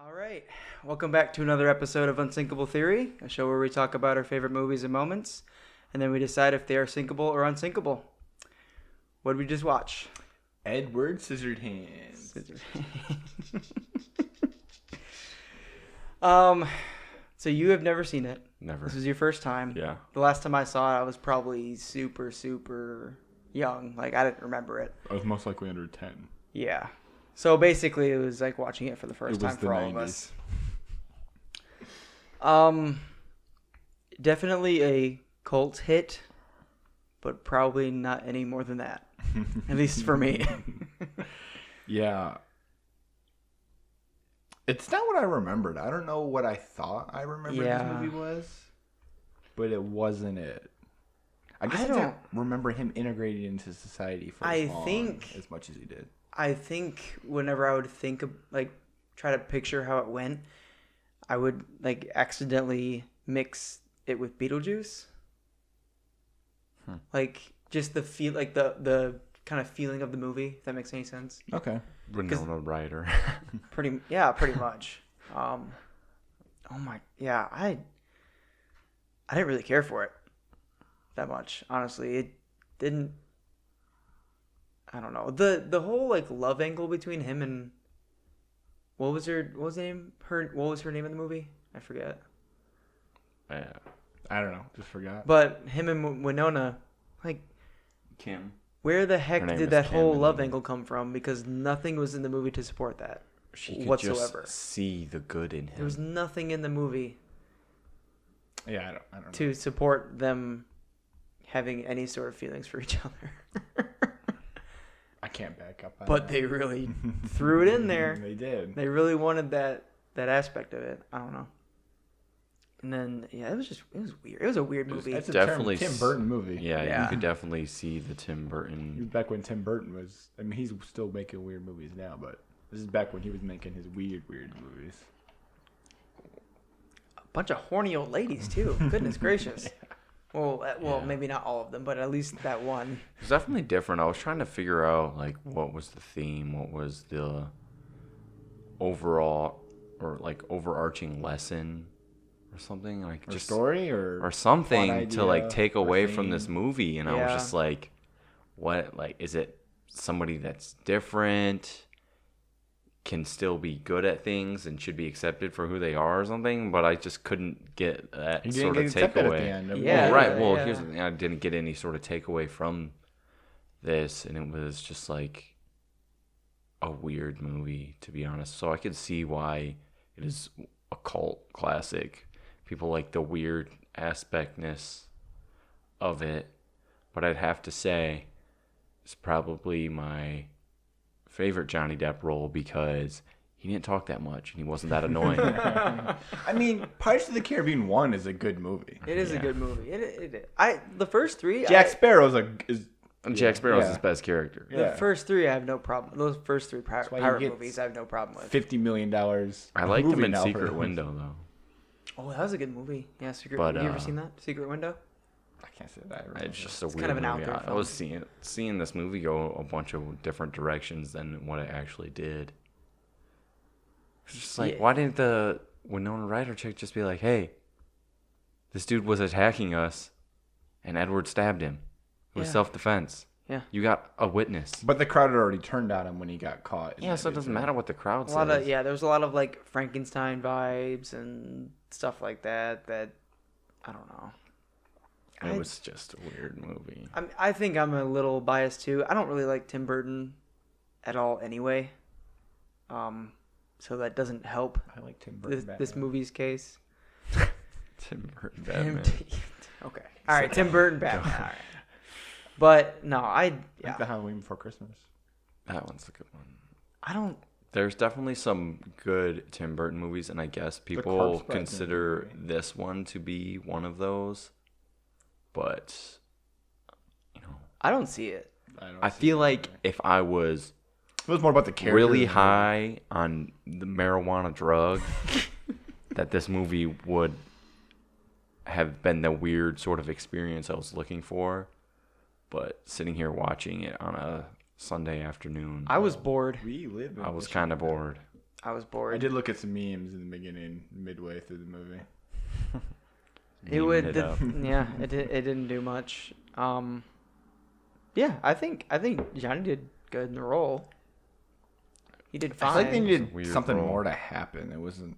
All right, welcome back to another episode of Unsinkable Theory, a show where we talk about our favorite movies and moments, and then we decide if they are sinkable or unsinkable. What did we just watch? Edward Scissorhands. So you have never seen it. Never. This was your first time. Yeah. The last time I saw it, I was probably super young. Like, I didn't remember it. I was most likely under 10. Yeah. So basically, it was like watching it for the first time for all 90s. of us. Definitely a cult hit, but probably not any more than that. At least for me. Yeah. It's not what I remembered. I don't know what I thought I remembered Yeah. this movie was, but it wasn't it. I guess I I don't don't- remember him integrating into society for I think- as much as he did. I think whenever I would think of, like, try to picture how it went, I would, like, accidentally mix it with Beetlejuice. Like, just the feel, like, the kind of feeling of the movie, if that makes any sense. Okay. Winona Ryder. Pretty much. I didn't really care for it that much, honestly. It didn't. I don't know, the whole like love angle between him and what was her name in the movie? I forget. Yeah. I don't know. Just forgot. But him and Winona, like, Kim. where the heck Her name did is that Kim whole in love the- angle come from? Because nothing was in the movie to support that. She could whatsoever. just see the good in him. There was nothing in the movie Yeah, I don't know. to support them having any sort of feelings for each other. I can't back up on But that. they really threw it in there. They did. They really wanted that aspect of it. I don't know. And then it was weird. It was a weird movie. That's a Definitely Tim Burton movie. Yeah, Yeah. you could definitely see the Tim It was Burton. back when Tim Burton was. I mean, he's still making weird movies now, but this is back when he was making his weird movies. A bunch of horny old ladies too. Goodness gracious. Well, Yeah. maybe not all of them, but at least that one. It was definitely different. I was trying to figure out like what was the theme, what was the overall or like overarching lesson or something like Or just story or plot something to like idea take or away from theme. this movie, and I Yeah. was just like, what, like, is it somebody that's different, can still be good at things and should be accepted for who they are or something? But I just couldn't get that He sort didn't of get accepted at the takeaway. end. Yeah, Well, right. Well, yeah. here's the thing. I didn't get any sort of takeaway from this, and it was just like a weird movie, to be honest. So I could see why it is a cult classic. People like the weird aspectness of it, but I'd have to say it's probably my favorite Johnny Depp role because he didn't talk that much and he wasn't that annoying. I mean, Pirates of the Caribbean 1 is a good movie. It is a Yeah. good movie. The first three. Jack Sparrow's is And Jack Sparrow's Yeah. his best character. The yeah. first three, I have no problem. Those first three why you pirate get movies, I have no problem with. $50 million. I liked him movie in now for Secret them. Window though. Oh, that was a good movie. Yeah, Secret. But, you ever seen that? Secret Window. I can't say that. I remember. It's just a It's weird kind of an movie. out there I was film. seeing this movie go a bunch of different directions than what it actually did. It's just like, Yeah. why didn't the Winona Ryder chick just be like, "Hey, this dude was attacking us, and Edward stabbed him. It was Yeah. self-defense. Yeah. You got a witness." But the crowd had already turned on him when he got caught. Yeah, so it doesn't matter what the crowd A lot says. of there was a lot of like Frankenstein vibes and stuff like that. That I don't know. It was just a weird movie. I think I'm a little biased too. I don't really like Tim Burton at all anyway. So that doesn't help I like Tim Burton. this movie's case. Tim Burton Batman. Okay. All right, Tim Burton Batman. All right. But no, Like the Halloween Before Christmas. That one's a good one. I don't. There's definitely some good Tim Burton movies, and I guess people Corpse Bride consider movie. this one to be one of those. But, you know, I don't see it. I feel like if I was it was more about the character. really than the- high on the marijuana drug, that this movie would have been the weird sort of experience I was looking for. But sitting here watching it on a Sunday afternoon, I was bored. We live. In I was Michigan. kind of bored. I was bored. I did look at some memes in the beginning, midway through the movie. Memeing it up. It didn't do much. Yeah, I think Johnny did good in the role. He did fine. I feel like they It was needed a weird something role. more to happen. It wasn't.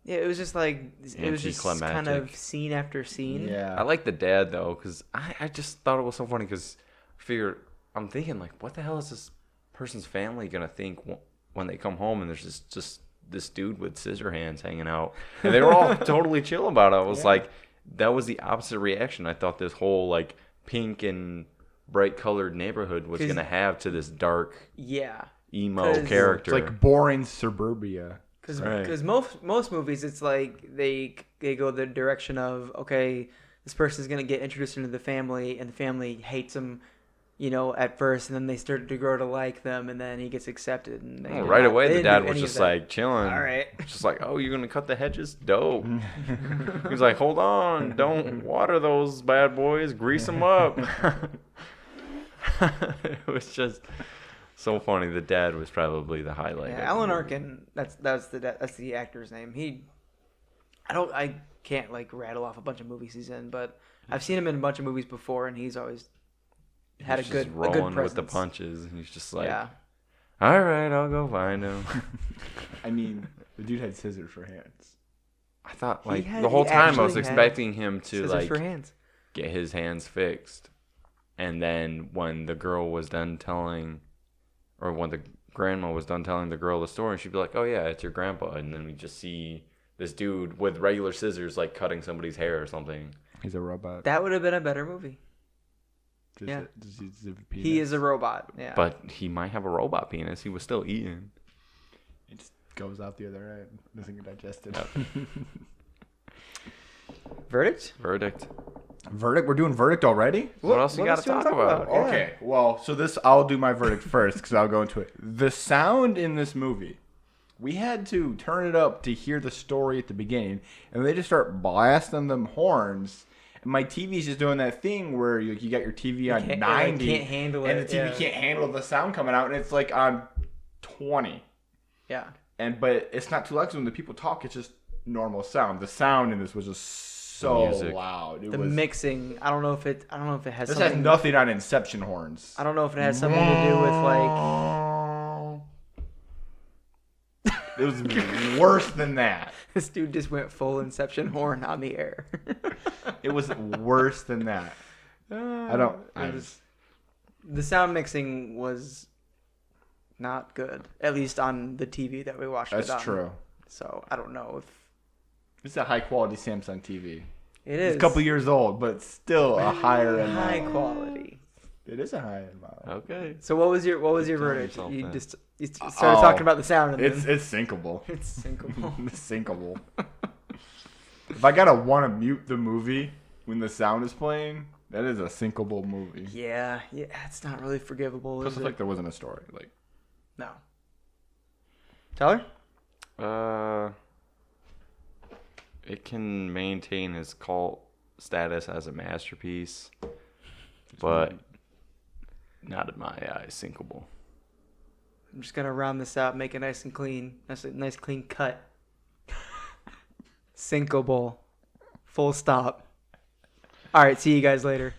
Yeah, it was just like it was just kind of Anticlimactic. scene after scene. Yeah. I like the dad though, because I just thought it was so funny. Because I'm thinking like, what the hell is this person's family gonna think when they come home and there's just this dude with scissor hands hanging out, and they were all totally chill about it. I was like, that was the opposite reaction I thought this whole like pink and bright colored neighborhood was gonna have to this dark Yeah. emo 'Cause- character. It's like boring suburbia. Because Right. most movies, it's like they go the direction of, okay, this person's gonna get introduced into the family, and the family hates him, at first, and then they start to grow to like them, and then he gets accepted. And they right away, they the didn't dad do was any of just that. like chilling. All right. Just like, oh, you're gonna cut the hedges? Dope. He was like, hold on, don't water those bad boys, grease them up. It was just so funny. The dad was probably the highlight. Yeah, of the Alan movie. Arkin. That's the actor's name. I can't like rattle off a bunch of movies he's in, but I've seen him in a bunch of movies before, and he's always had He's a just good rolling presence. with the punches. And he's just like, Yeah. all right, I'll go find him. I mean, the dude had scissors for hands. I thought He like had- the whole he time I was actually had expecting him to Scissors like for hands. get his hands fixed, and then when the girl was done telling, or when the grandma was done telling the girl the story, she'd be like, "Oh yeah, it's your grandpa," and then we just see this dude with regular scissors like cutting somebody's hair or something. He's a robot. That would have been a better movie. Just yeah. He Is a robot. Yeah. But he might have a robot penis. He was still eating. It just goes out the other end. Doesn't get digested. Verdict? Verdict. Verdict? We're doing verdict already? What else you got to talk about? Yeah. Okay, well, so I'll do my verdict first because I'll go into it. The sound in this movie, we had to turn it up to hear the story at the beginning, and they just start blasting them horns. And my TV's just doing that thing where you got your TV on 90, can't handle and it, the TV yeah. can't handle the sound coming out, and it's like on 20. Yeah. But it's not too loud 'cause when the people talk, it's just normal sound. The sound in this was just so music. loud. It The was, mixing. I don't know if it has this something. has nothing on Inception horns. I don't know if it has something to do with like. It was worse than that. This dude just went full Inception horn on the air. It was worse than that. The sound mixing was not good, at least on the TV that we watched That's it on. true. So I don't know if It's a high quality Samsung TV. it is It's a couple years old, but it's still a higher end high model. quality. It is a high end model. Okay. So what was your telling verdict? something. You started talking about the sound, and It's then syncable. it's syncable. It's syncable. If I gotta want to mute the movie when the sound is playing, that is a syncable movie. Yeah, it's not really forgivable, Plus, is it's it? like there wasn't a story. Like, No. Tyler? It can maintain his cult status as a masterpiece, but not in my eyes, sinkable. I'm just gonna round this out, make it nice and clean. Nice clean cut. Sinkable. Full stop. All right, see you guys later.